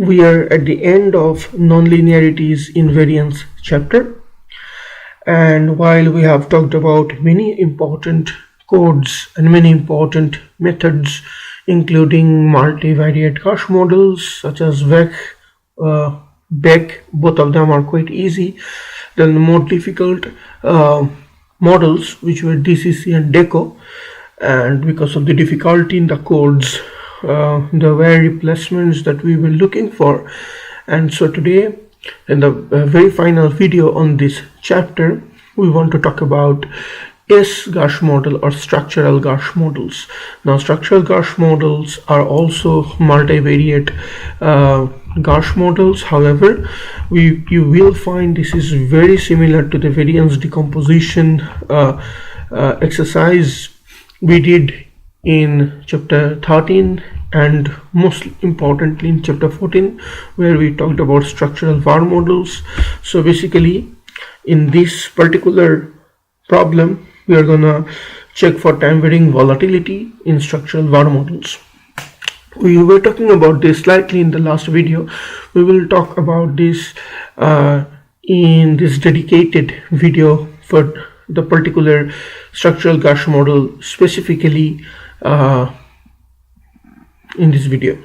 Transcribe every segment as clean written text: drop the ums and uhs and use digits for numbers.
We are at the end of nonlinearities in variance chapter, and while we have talked about many important codes and many important methods, including multivariate GARCH models such as VEC, BEC, both of them are quite easy. Then the more difficult models, which were DCC and DECO, and because of the difficulty in the codes, there were replacements that we were looking for. And so today, in the very final video on this chapter, we want to talk about S-GARCH model or structural GARCH models. Now, structural GARCH models are also multivariate GARCH models. However, you will find this is very similar to the variance decomposition exercise we did in chapter 13 and most importantly in chapter 14, where we talked about structural VAR models. So basically, in this particular problem, we are gonna check for time varying volatility in structural VAR models. We were talking about this slightly in the last video. We will talk about this in this dedicated video for the particular structural GARCH model specifically in this video.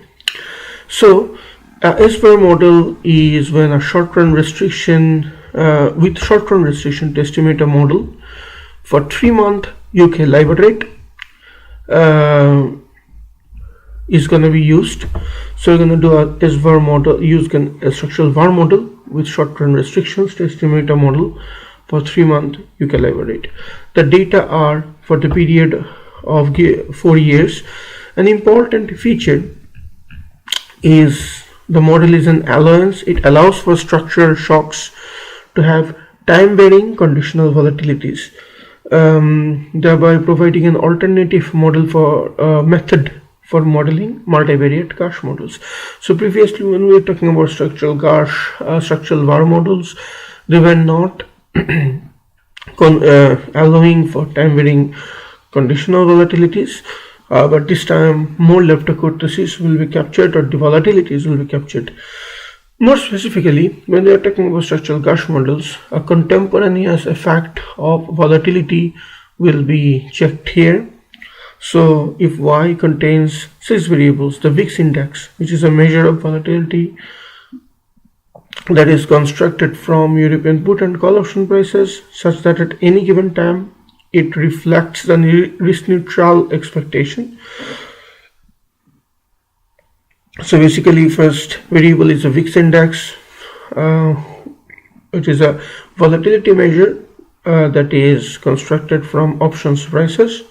So SVAR model is when a short-run restriction with short-run restriction to estimate a model for 3-month UK LIBOR rate is going to be used. So we're going to do a SVAR model, use a structural VAR model with short-run restrictions to estimate a model for 3-month UK LIBOR rate. The data are for the period of 4 years. An important feature is the model is an allowance. It allows for structural shocks to have time-varying conditional volatilities, thereby providing an alternative model for method for modeling multivariate GARCH models. So previously, when we were talking about structural GARCH, structural VAR models, they were not allowing for time-varying conditional volatilities, but this time more leptokurtosis will be captured, or the volatilities will be captured. More specifically, when we are talking about structural GARCH models, a contemporaneous effect of volatility will be checked here. So if Y contains 6 variables, the VIX index, which is a measure of volatility that is constructed from European put and call option prices, such that at any given time it reflects the risk neutral expectation. So basically, first variable is a VIX index. It is a volatility measure that is constructed from options prices,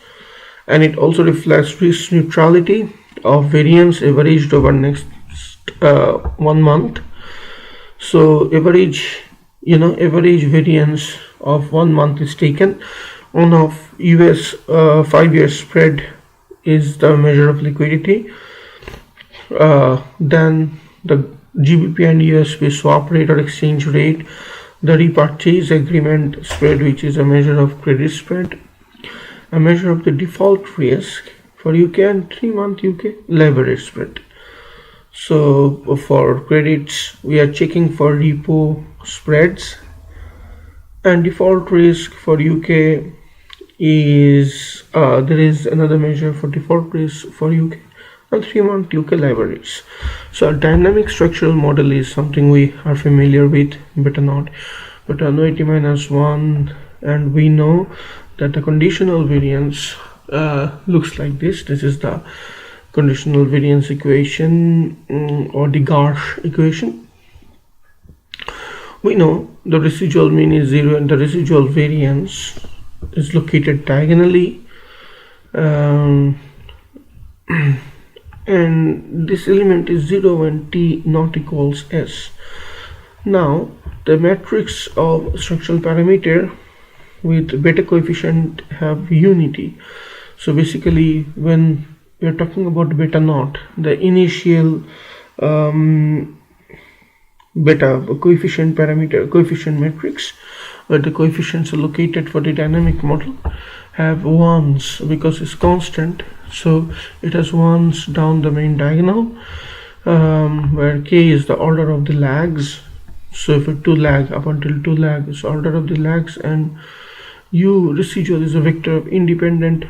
and it also reflects risk neutrality of variance averaged over next 1 month. So average variance of 1 month is taken. On of US 5-year spread is the measure of liquidity. Then the GBP and USP swap rate or exchange rate, the repurchase agreement spread, which is a measure of credit spread, a measure of the default risk for UK and 3-month UK LIBOR rate spread. So for credits, we are checking for repo spreads, and default risk for UK is there is another measure for default risk for UK and 3-month UK LIBOR rates. So a dynamic structural model is something we are familiar with, better not, but annuity minus 1, and we know that the conditional variance looks like this. This is the conditional variance equation or the GARCH equation. We know the residual mean is 0 and the residual variance is located diagonally, and this element is 0 when t not equals s. Now the matrix of structural parameter with beta coefficient have unity. So basically, when we are talking about beta naught, the initial beta coefficient parameter, coefficient matrix, where the coefficients are located for the dynamic model, have ones because it's constant. So it has ones down the main diagonal, where k is the order of the lags. So if 2 lag up until 2 lag is order of the lags, and u residual is a vector of independent.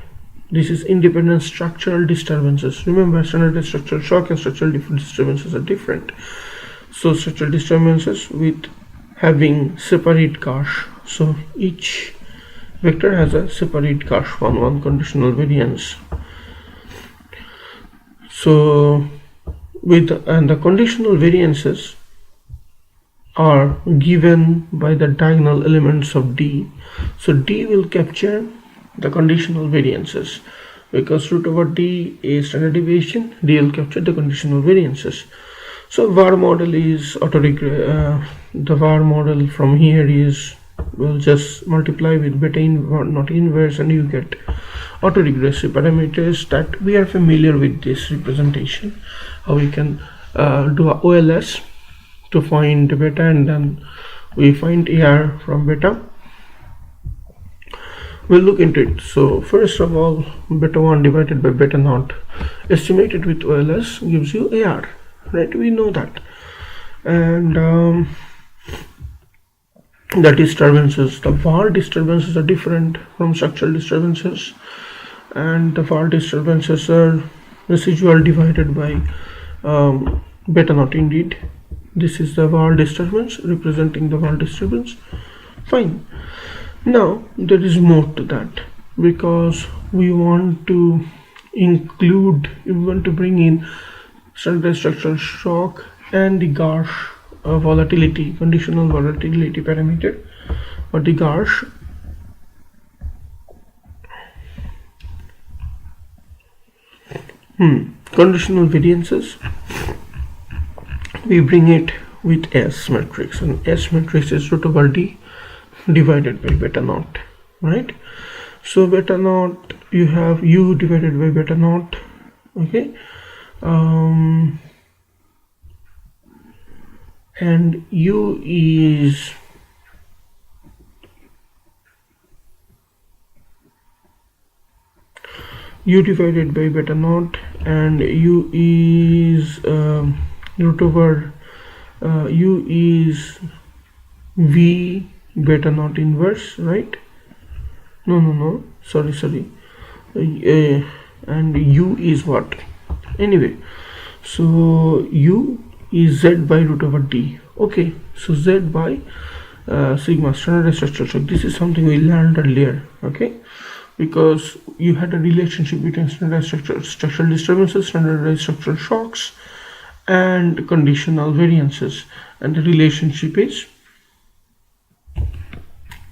This is independent structural disturbances. Remember, standard structural shock and structural disturbances are different. So structural disturbances with having separate GARCH. So each vector has a separate GARCH, one conditional variance. So and the conditional variances are given by the diagonal elements of D. So D will capture the conditional variances, because root over D is standard deviation, D will capture the conditional variances. So VAR model is the VAR model from here is, we'll just multiply with beta not inverse, and you get autoregressive parameters that we are familiar with this representation. How we can do a OLS to find beta, and then we find AR from beta. We'll look into it. So first of all, beta 1 divided by beta naught estimated with OLS gives you AR, right? We know that. And the disturbances, the VAR disturbances are different from structural disturbances, and the VAR disturbances are residual divided by beta naught indeed. This is the VAR disturbance representing the VAR disturbance. Fine. Now there is more to that, because we want to bring in standard structural shock and the GARCH volatility, conditional volatility parameter, or the GARCH. Conditional variances, we bring it with S matrix, and S matrix is root over D divided by beta naught, right? So beta naught, you have U divided by beta naught, okay, and U is U divided by beta naught, and U is root over U is V beta naught inverse, right? No, sorry, and U is what? Anyway, so U is Z by root over D. Okay, so Z by sigma, standard structural shock. This is something we learned earlier, okay? Because you had a relationship between standard structural disturbances, standardized structural shocks, and conditional variances, and the relationship is,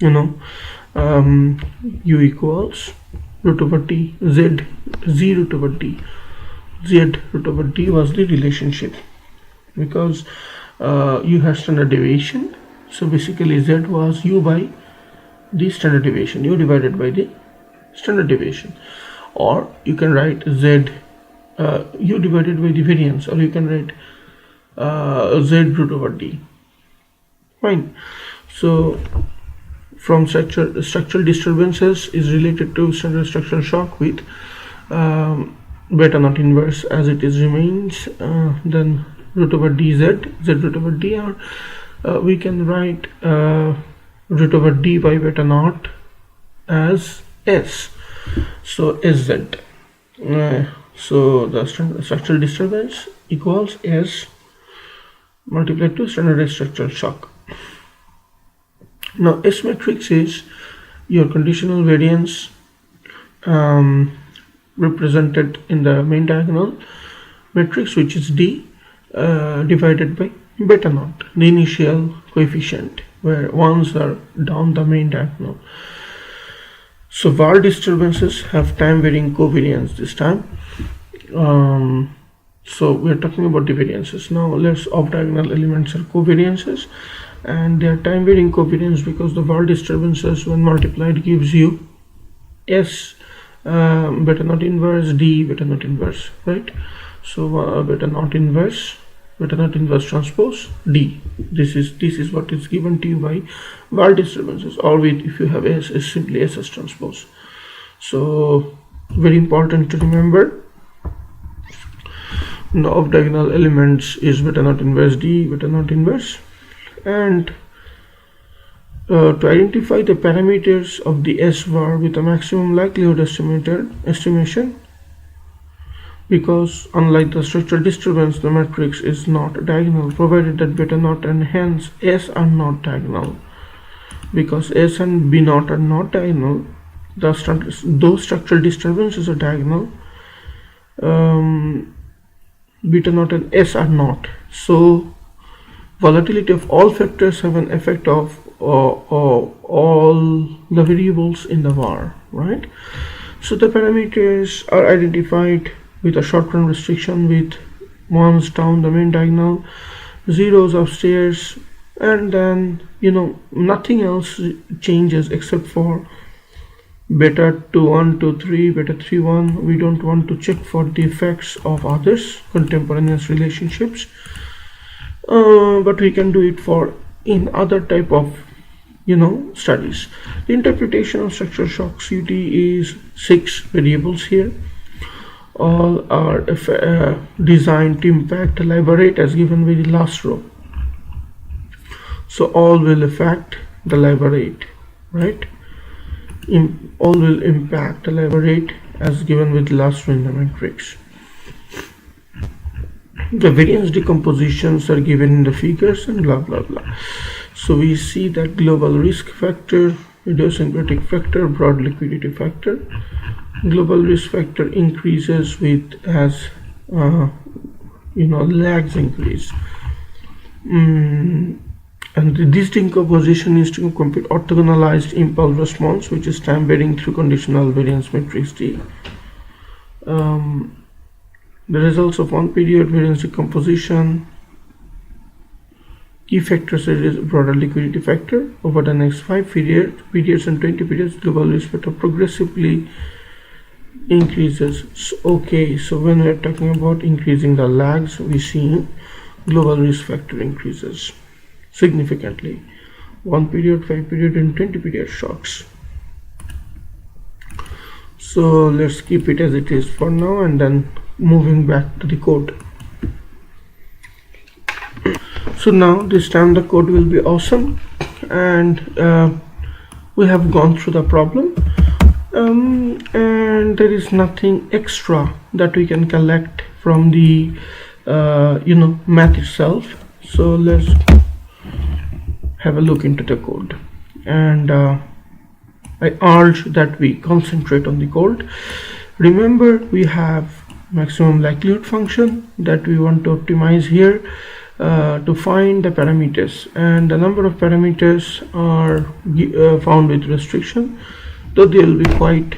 U equals root over D, Z root over D. Z root over D was the relationship, because you had standard deviation. So basically Z was U by the standard deviation, U divided by the standard deviation, or you can write Z U divided by the variance, or you can write Z root over D. Fine. So from structural disturbances is related to standard structural shock with beta naught inverse as it is remains, then root over dz, z root over d, or we can write root over d by beta naught as s, so sz. So the structural disturbance equals s multiplied to standardized structural shock. Now S matrix is your conditional variance represented in the main diagonal matrix, which is D divided by beta naught, the initial coefficient where ones are down the main diagonal. So VAR disturbances have time varying covariance this time. So we are talking about the variances. Now let's off diagonal elements are covariances, and they are time varying covariance because the VAR disturbances when multiplied gives you S beta naught inverse, D beta naught inverse, right? So beta naught inverse transpose D. This is what is given to you by VAR disturbances, or with, if you have S, is simply SS transpose. So very important to remember. of diagonal elements is beta naught inverse D, beta naught inverse. And to identify the parameters of the SVAR with a maximum likelihood estimation, because unlike the structural disturbance, the matrix is not diagonal provided that beta naught and hence S are not diagonal. Because S and B naught are not diagonal, those structural disturbances are diagonal. Beta naught and S are not. So volatility of all factors have an effect of all the variables in the VAR, right? So the parameters are identified with a short-run restriction with 1s down the main diagonal, 0s upstairs, and then nothing else changes except for beta 2 1 2 3, beta 3 1. We don't want to check for the effects of others contemporaneous relationships, but we can do it for in other type of studies. The interpretation of structural shock CUT is 6 variables here. All are designed to impact the labor rate as given with the last row. So all will affect the labor rate, right? All will impact the labor rate as given with the last row in the matrix. The variance decompositions are given in the figures and blah blah blah. So we see that global risk factor, idiosyncratic factor, broad liquidity factor. Global risk factor increases with as lags increase. And this decomposition is to compute orthogonalized impulse response, which is time varying through conditional variance matrix D. The results of one period variance decomposition. Key factors is broader liquidity factor. Over the next 5 periods and 20 periods, global risk factor progressively increases. So when we are talking about increasing the lags, we see global risk factor increases significantly. 1 period, 5 period, and 20 period shocks. So let's keep it as it is for now, and then moving back to the code. So now this time the code will be awesome, and we have gone through the problem, and there is nothing extra that we can collect from the math itself. So let's have a look into the code, and I urge that we concentrate on the code. Remember, we have maximum likelihood function that we want to optimize here to find the parameters, and the number of parameters are found with restriction, though there will be quite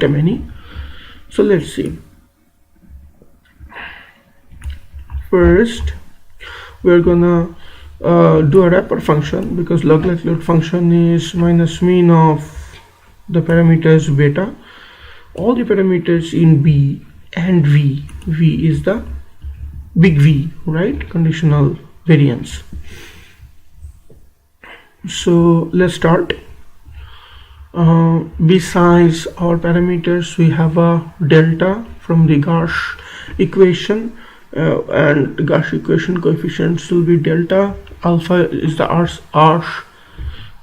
a many. So let's see. First we are gonna do a wrapper function, because log likelihood function is minus mean of the parameters beta, all the parameters in B and V. V is the big V, right? Conditional variance. So let's start. Besides our parameters, we have a delta from the GARCH equation, and the GARCH equation coefficients will be delta. Alpha is the arch,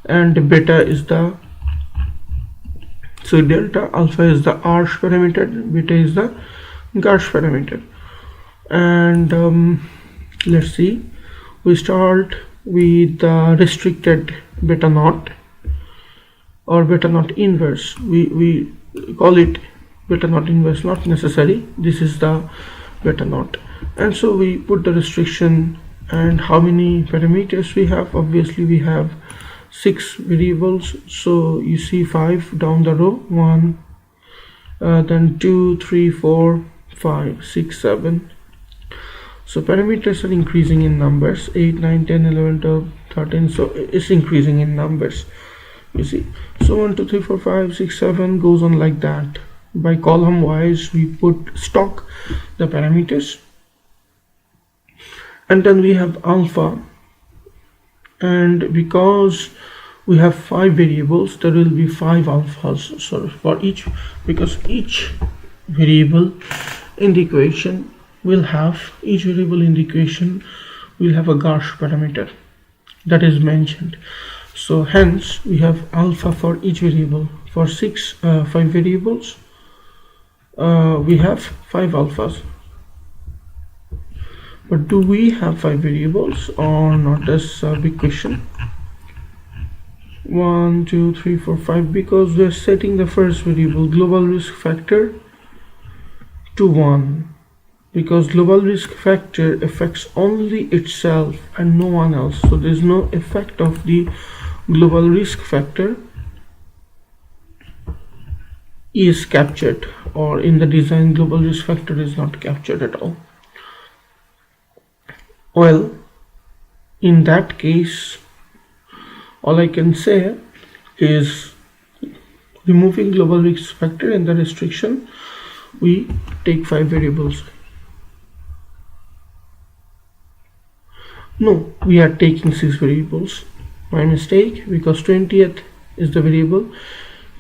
and beta is the, so delta alpha is the arch parameter, beta is the GARCH parameter. And let's see, we start with the restricted beta naught or beta naught inverse. We call it beta naught inverse, not necessary. This is the beta naught, and so we put the restriction. And how many parameters we have? Obviously we have 6 variables, so you see 5 down the row, 1, then 2, 3, 4, 5, 6, 7. So parameters are increasing in numbers, 8, 9, 10, 11, 12, 13. So it's increasing in numbers, you see. So 1, 2, 3, 4, 5, 6, 7 goes on like that. By column wise we put stock the parameters, and then we have alpha, and because we have 5 variables, there will be 5 alphas, so for each, because each variable in the equation will have each variable in the equation will have a GARCH parameter that is mentioned. So hence we have alpha for each variable. For 5 variables, we have 5 alphas. But do we have 5 variables or not? That's a big question. 1, 2, 3, 4, 5, because we're setting the first variable global risk factor to 1, because global risk factor affects only itself and no one else. So there's no effect of the global risk factor is captured, or in the design global risk factor is not captured at all. Well, in that case, all I can say is removing global risk factor and the restriction, we take 5 variables. No, we are taking 6 variables. My mistake, because 20th is the variable,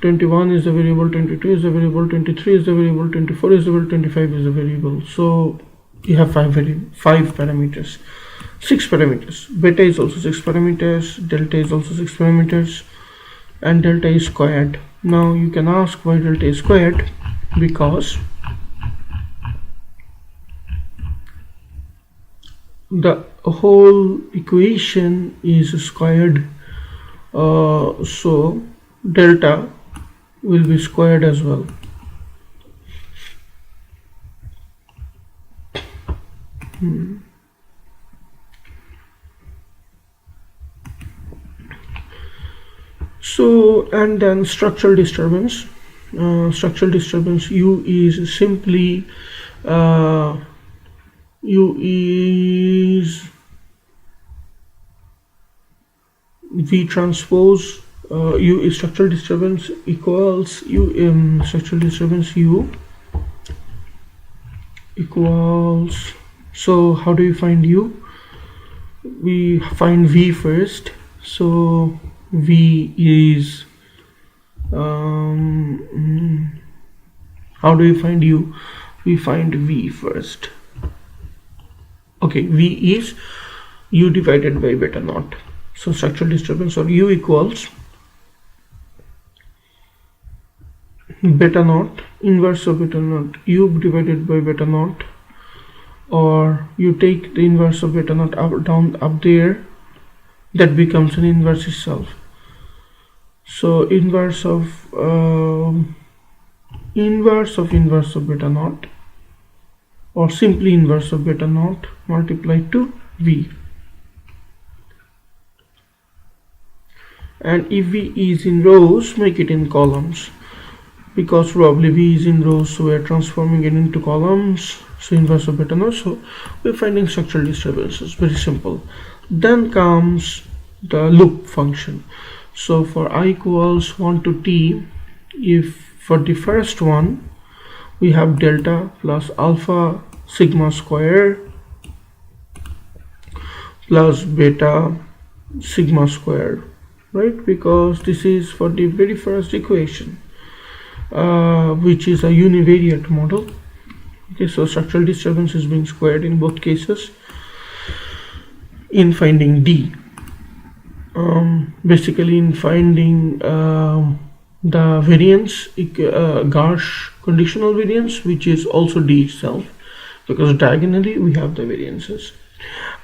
21 is the variable, 22 is the variable, 23 is the variable, 24 is the variable, 25 is the variable. So you have 5 parameters, 6 parameters. Beta is also 6 parameters, delta is also 6 parameters, and delta is squared. Now you can ask why delta is squared, because the whole equation is squared, so delta will be squared as well. So, and then structural disturbance. Structural disturbance U is simply U is V transpose. U is structural disturbance equals U structural disturbance U equals. So how do you find U? We find V first. So V is how do you find U? We find V first. Okay, V is U divided by beta naught. So structural disturbance, or U equals beta naught, inverse of beta naught, U divided by beta naught, or you take the inverse of beta naught up there, that becomes an inverse itself. So inverse of beta naught, or simply inverse of beta naught multiplied to V. And if V is in rows, make it in columns, because probably V is in rows, so we are transforming it into columns. So inverse of beta naught. So we're finding structural disturbances. Very simple. Then comes the loop function. So for I equals 1 to t, if for the first one we have delta plus alpha sigma square plus beta sigma square, right? Because this is for the very first equation, which is a univariate model. Okay, so structural disturbance is being squared in both cases. In finding D, basically in finding the variance, GARCH conditional variance, which is also D itself, because diagonally we have the variances.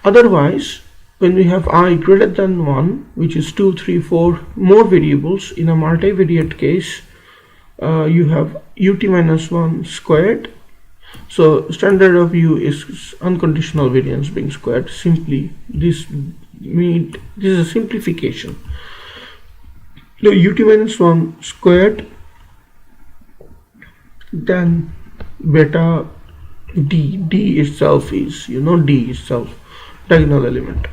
Otherwise, when we have I greater than 1, which is 2, 3, 4 more variables, in a multivariate case, you have ut minus 1 squared. So standard of U is unconditional variance being squared. Simply this is a simplification. So ut minus 1 squared, then beta D itself is, D itself, diagonal element,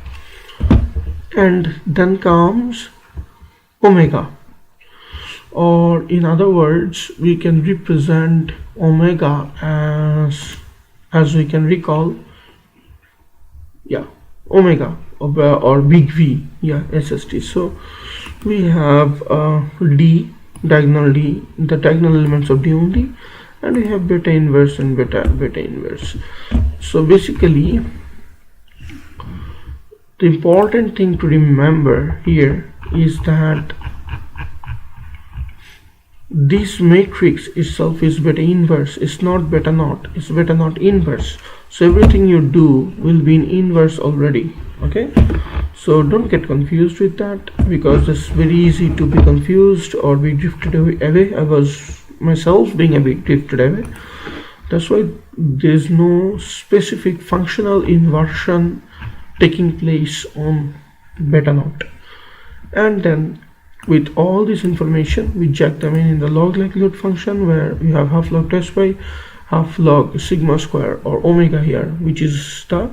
and then comes omega, or in other words, we can represent omega as we can recall, omega or big V, SST. So we have D, diagonal D, the diagonal elements of D only, and we have beta inverse and beta inverse. So basically the important thing to remember here is that this matrix itself is beta inverse. It's not beta naught, it's beta naught inverse. So everything you do will be in inverse already. Okay, so don't get confused with that, because it's very easy to be confused or be drifted away. I was myself being a bit drifted away. That's why there's no specific functional inversion taking place on beta naught. And then with all this information, we jack them in the log likelihood function, where we have half log test by half log sigma square or omega here, which is the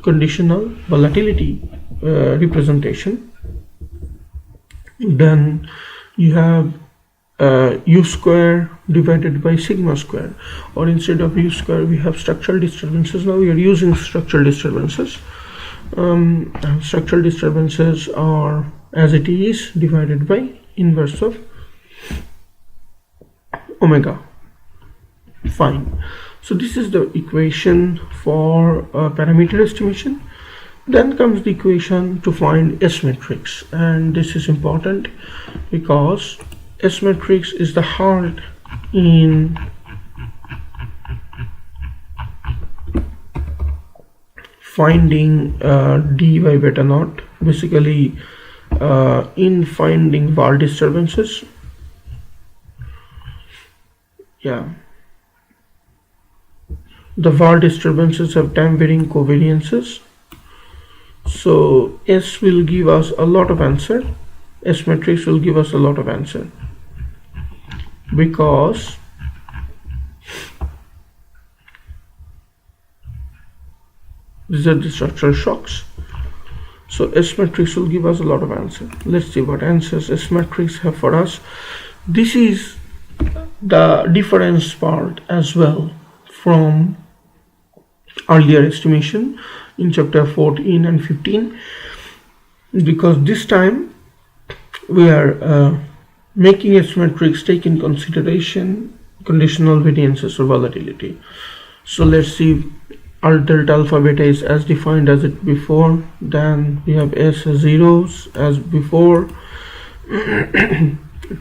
conditional volatility representation. Then you have u square divided by sigma square, or instead of u square we have structural disturbances. Now we are using structural disturbances. Structural disturbances are as it is divided by inverse of omega. Fine. So this is the equation for parameter estimation. Then comes the equation to find S matrix, and this is important because S matrix is the heart in finding d by beta naught, basically in finding VAR disturbances. Yeah, the VAR disturbances have time varying covariances. So S will give us a lot of answer. S matrix will give us a lot of answer, because these are the structural shocks. So S matrix will give us a lot of answer. Let's see what answers S matrix have for us. This is the difference part as well from earlier estimation in chapter 14 and 15, because this time we are making S matrix take in consideration conditional variances or volatility. So let's see. Our delta alpha beta is as defined as it before. Then we have S as zeros as before.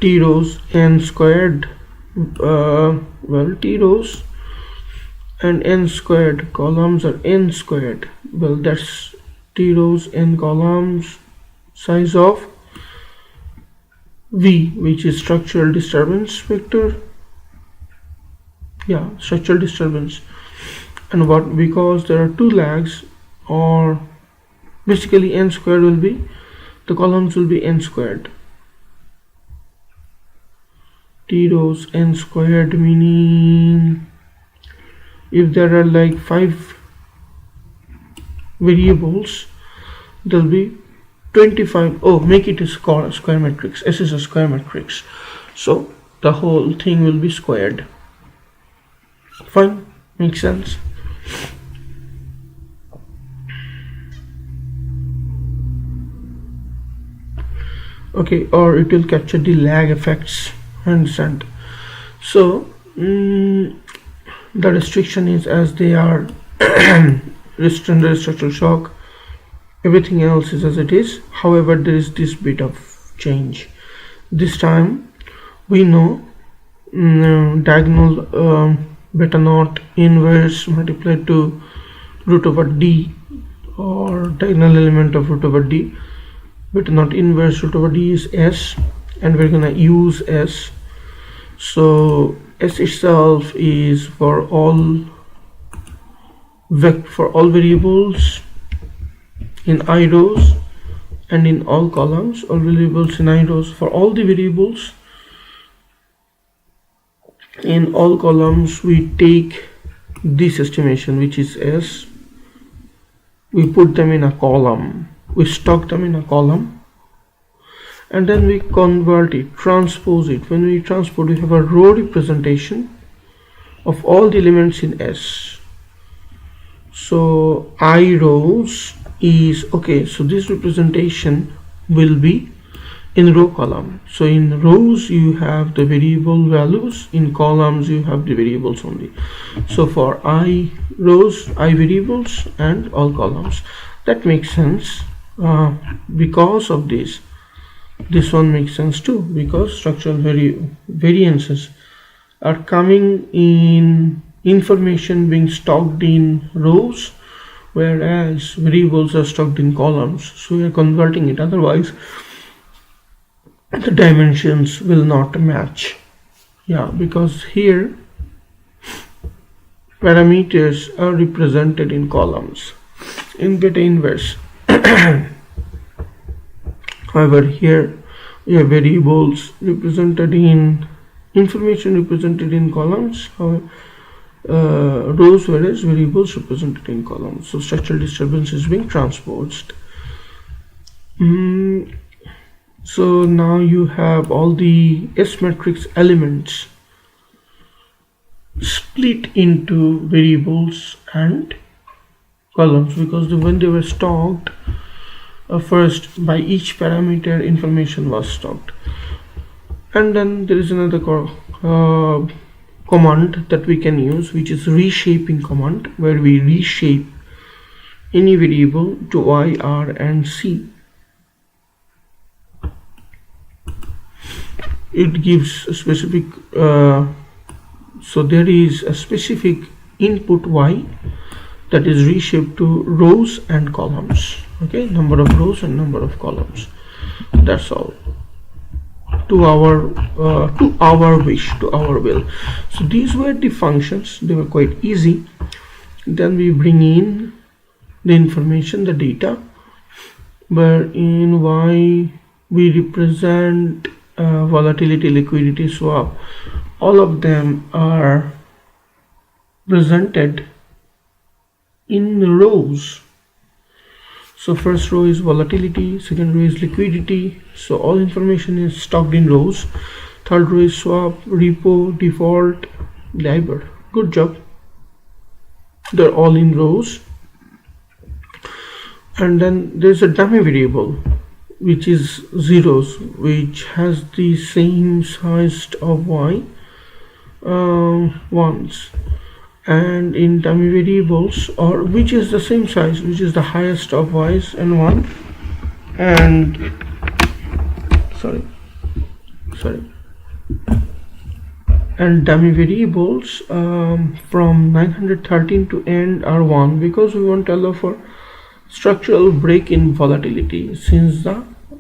T rows n squared, well, T rows and n squared columns are n squared. Well, that's T rows n columns size of V, which is structural disturbance vector. Yeah, structural disturbance. And what, because there are two lags, or basically n squared will be, the columns will be n squared. T rows n squared, meaning if there are like 5 variables, there'll be 25. Oh, make it a square matrix. S is a square matrix, so the whole thing will be squared. Fine, makes sense. Okay, or it will capture the lag effects. I understand. So the restriction is as they are under structural shock. Everything else is as it is. However, there is this bit of change. This time we know diagonal beta naught inverse multiplied to root over d, or diagonal element of root over d. Beta naught inverse root over d is S, and we're gonna use S. So S itself is for all variables in I rows and in all columns, all variables in I rows. For all the variables in all columns, we take this estimation, which is S, we put them in a column, we stock them in a column, and then we convert it, transpose it. When we transpose, we have a row representation of all the elements in S. So I rows is okay, so this representation will be in row column. So in rows you have the variable values, in columns you have the variables only. So for I rows, I variables, and all columns. That makes sense because of this. This one makes sense too, because structural variances are coming in information being stored in rows, whereas variables are stored in columns. So we are converting it, otherwise the dimensions will not match. Yeah, because here parameters are represented in columns in beta inverse. However, here we have variables represented in information represented in columns, rows, whereas variables represented in columns. So structural disturbance is being transposed. So now you have all the S matrix elements split into variables and columns, because when they were stored, first by each parameter information was stored, and then there is another command that we can use, which is reshaping command, where we reshape any variable to Y, R, and C. It gives a specific so there is a specific input Y that is reshaped to rows and columns. Okay, number of rows and number of columns. That's all. To our wish, to our will. So these were the functions. They were quite easy. Then we bring in the information, the data, where in Y we represent volatility, liquidity, swap. All of them are presented in rows. So first row is volatility, second row is liquidity. So all information is stored in rows. Third row is swap, repo, default, LIBOR. Good job. They're all in rows. And then there's a dummy variable, which is zeros, which has the same size of Y ones, and in dummy variables, or which is the same size, which is the highest of Y's and 1, and and dummy variables from 913 to end are 1, because we want to allow for structural break in volatility since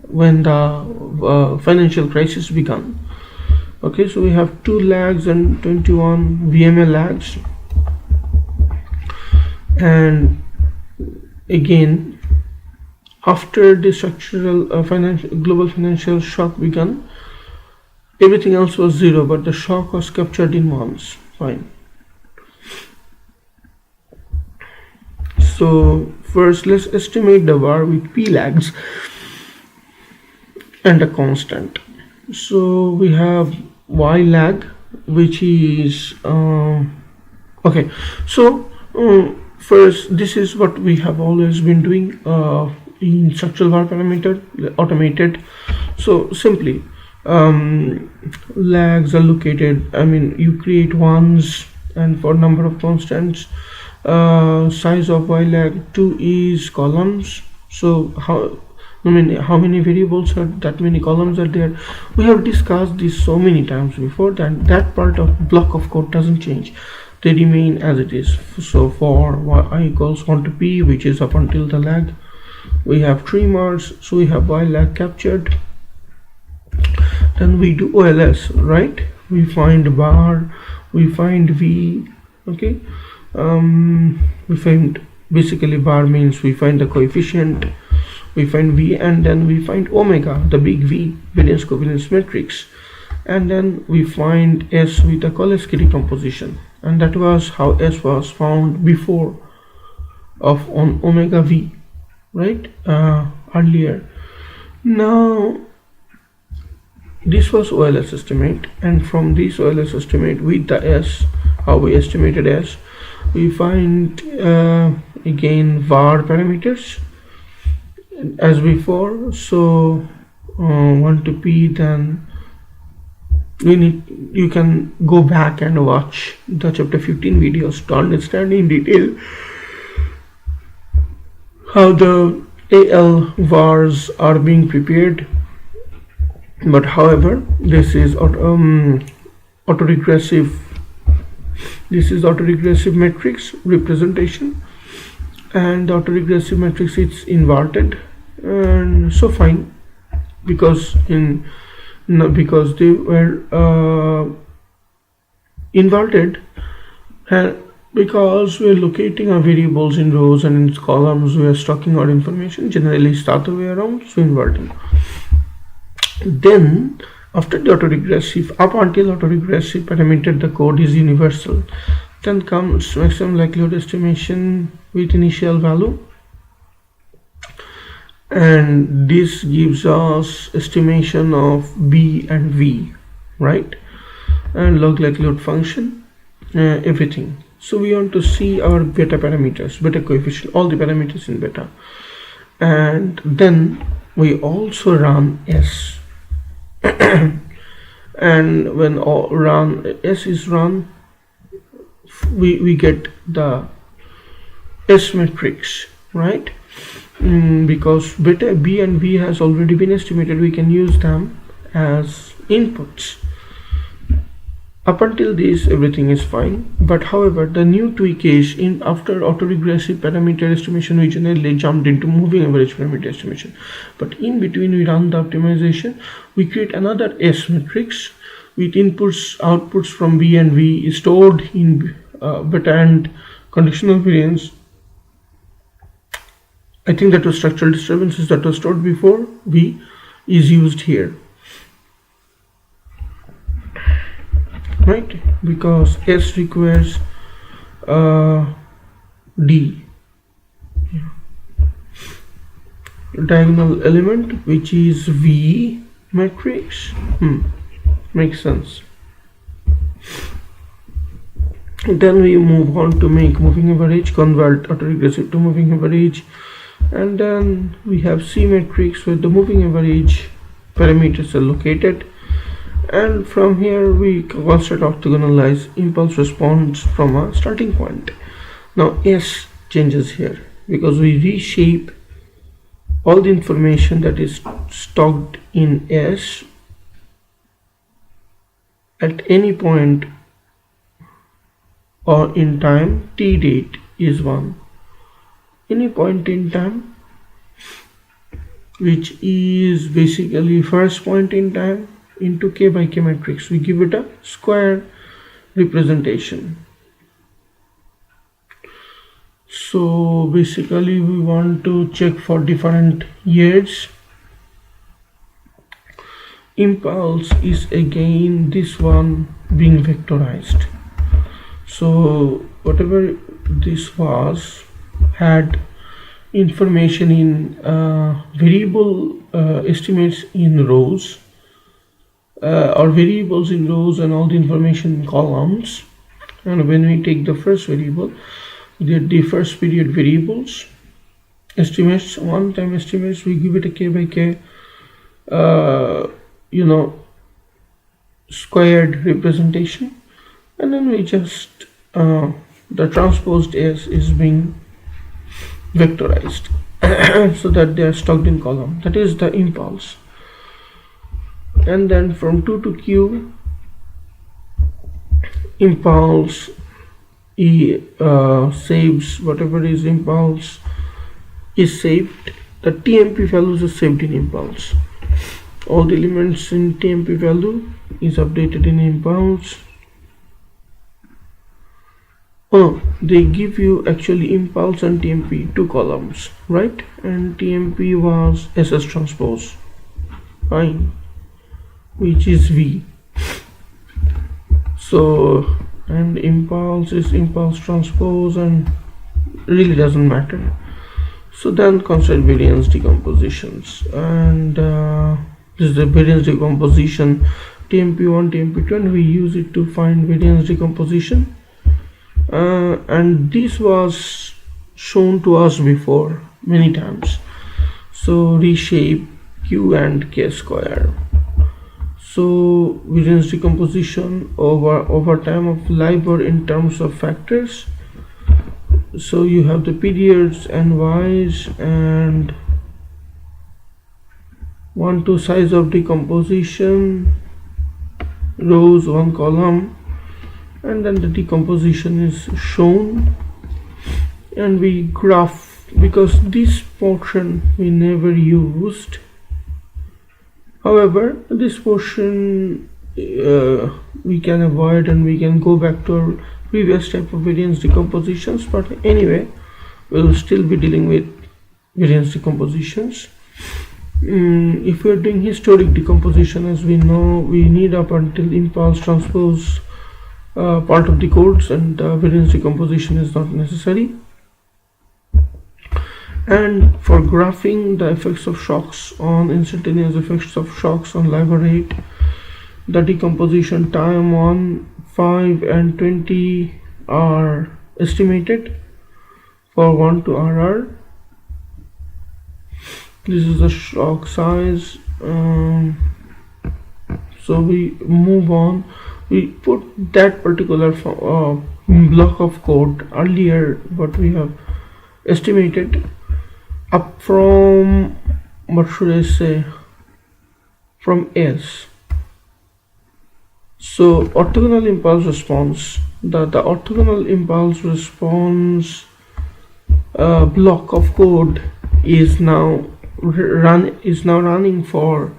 when the financial crisis began. Okay, so we have 2 lags and 21 VMA lags, and again after the structural global financial shock began, everything else was 0, but the shock was captured in ones. Fine. So first let's estimate the VAR with P lags and a constant. So we have Y lag, which is okay. So first, this is what we have always been doing in structural VAR parameter, automated. So simply lags are located, you create ones, and for number of constants, size of Y lag 2 is columns. So how many variables are that, many columns are there. We have discussed this so many times before that that part of block of code doesn't change. They remain as it is. So for Y equals 1 to P, which is up until the lag, we have trimmers. So we have Y lag captured. Then we do OLS, right? We find bar, we find V. Okay, we find, basically bar means we find the coefficient, we find V, and then we find omega, the big V, variance covariance matrix, and then we find S with a Kolesky decomposition, and that was how S was found before of on omega V, right? Earlier. Now this was OLS estimate, and from this OLS estimate with the S, how we estimated S, we find again VAR parameters as before. So want to P, then you can go back and watch the chapter 15 videos to understand in detail how the AL VARs are being prepared. But however, this is autoregressive matrix representation, and the autoregressive matrix is inverted, and so fine, because because they were inverted, and because we're locating our variables in rows and in columns, we are stocking our information. Generally it's the other way around, so inverting. Then after the autoregressive, up until autoregressive parameter, the code is universal. Then comes maximum likelihood estimation with initial value, and this gives us estimation of B and V, right? And log likelihood function, everything. So we want to see our beta parameters, beta coefficient, all the parameters in beta. And then we also run S. And when S is run, we get the S matrix, right? Because beta B and V has already been estimated, we can use them as inputs. Up until this, everything is fine. But however, the new tweak is, after autoregressive parameter estimation, we generally jumped into moving average parameter estimation. But in between, we run the optimization. We create another S matrix with outputs from B and V stored in beta and conditional variance. I think that was structural disturbances that was stored before V is used here, right? Because S requires D, diagonal element, which is V matrix. Makes sense. Then we move on to make moving average, convert autoregressive to moving average, and then we have C matrix where the moving average parameters are located, and from here we construct orthogonalize impulse response from a starting point. Now S changes here because we reshape all the information that is stocked in S at any point or in time. T date is 1. Any point in time, which is basically first point in time, into K by K matrix. We give it a square representation. So basically we want to check for different years. Impulse is again this one being vectorized. So whatever this was had information in variable estimates in rows, or variables in rows, and all the information in columns. And when we take the first variable, the first period variables, estimates, one time estimates, we give it a K by K squared representation, and then we just the transposed S is being vectorized so that they are stocked in column. That is the impulse. And then from 2 to Q, impulse saves whatever is impulse is saved. The TMP values are saved in impulse. All the elements in TMP value is updated in impulse. Oh, they give you actually impulse and TMP, 2 columns, right? And TMP was SS transpose, fine, which is V. So, and impulse is impulse transpose, and really doesn't matter. So then consider variance decompositions, and this is the variance decomposition, TMP1, TMP2, and we use it to find variance decomposition. And this was shown to us before many times. So reshape q and k square. So variance decomposition over time of labor in terms of factors. So you have the periods and y's and 1 to size of decomposition, rows, 1 column, and then the decomposition is shown, and we graph, because this portion we never used. However, this portion we can avoid and we can go back to our previous type of variance decompositions, but anyway we'll still be dealing with variance decompositions. If we are doing historic decomposition, as we know, we need up until impulse transpose part of the codes, and variance decomposition is not necessary. And for graphing the effects of shocks on instantaneous effects of shocks on labor rate, the decomposition time on 5 and 20 are estimated for 1 to RR. This is the shock size. So we move on. We put that particular block of code earlier, what we have estimated, up from, what should I say, from S. So orthogonal impulse response, the orthogonal impulse response block of code is now running for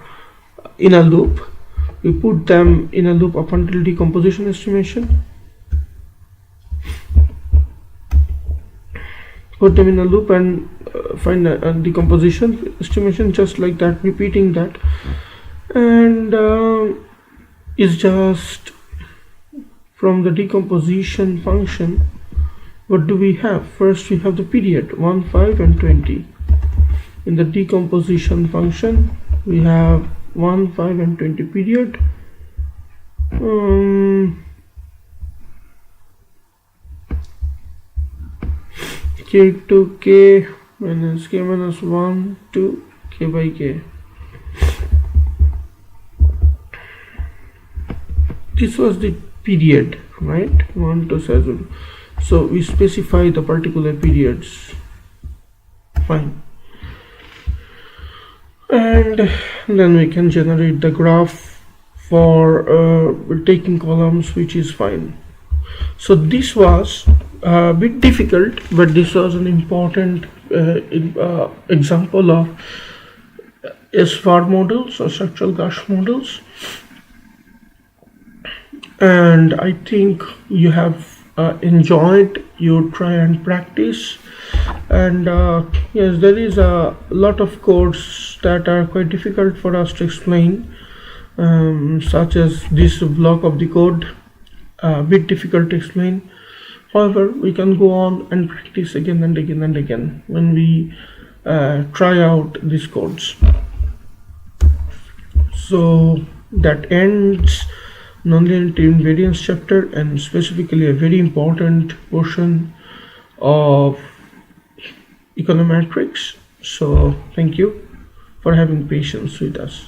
in a loop. We put them in a loop up until decomposition estimation. Put them in a loop and find a decomposition estimation, just like that, repeating that. And is just from the decomposition function, what do we have? First we have the period 1, 5 and 20. In the decomposition function we have 1, 5 and 20 period. K to k minus k minus 1 to k by k. This was the period, right? 1 to 7. So we specify the particular periods. Fine. And then we can generate the graph for taking columns, which is fine. So this was a bit difficult, but this was an important example of SVAR models or structural GARCH models. And I think you have enjoyed your try and practice. And yes, there is a lot of codes that are quite difficult for us to explain, such as this block of the code, a bit difficult to explain. However, we can go on and practice again and again and again when we try out these codes. So that ends nonlinearity in variance chapter, and specifically a very important portion of econometrics. So thank you for having patience with us.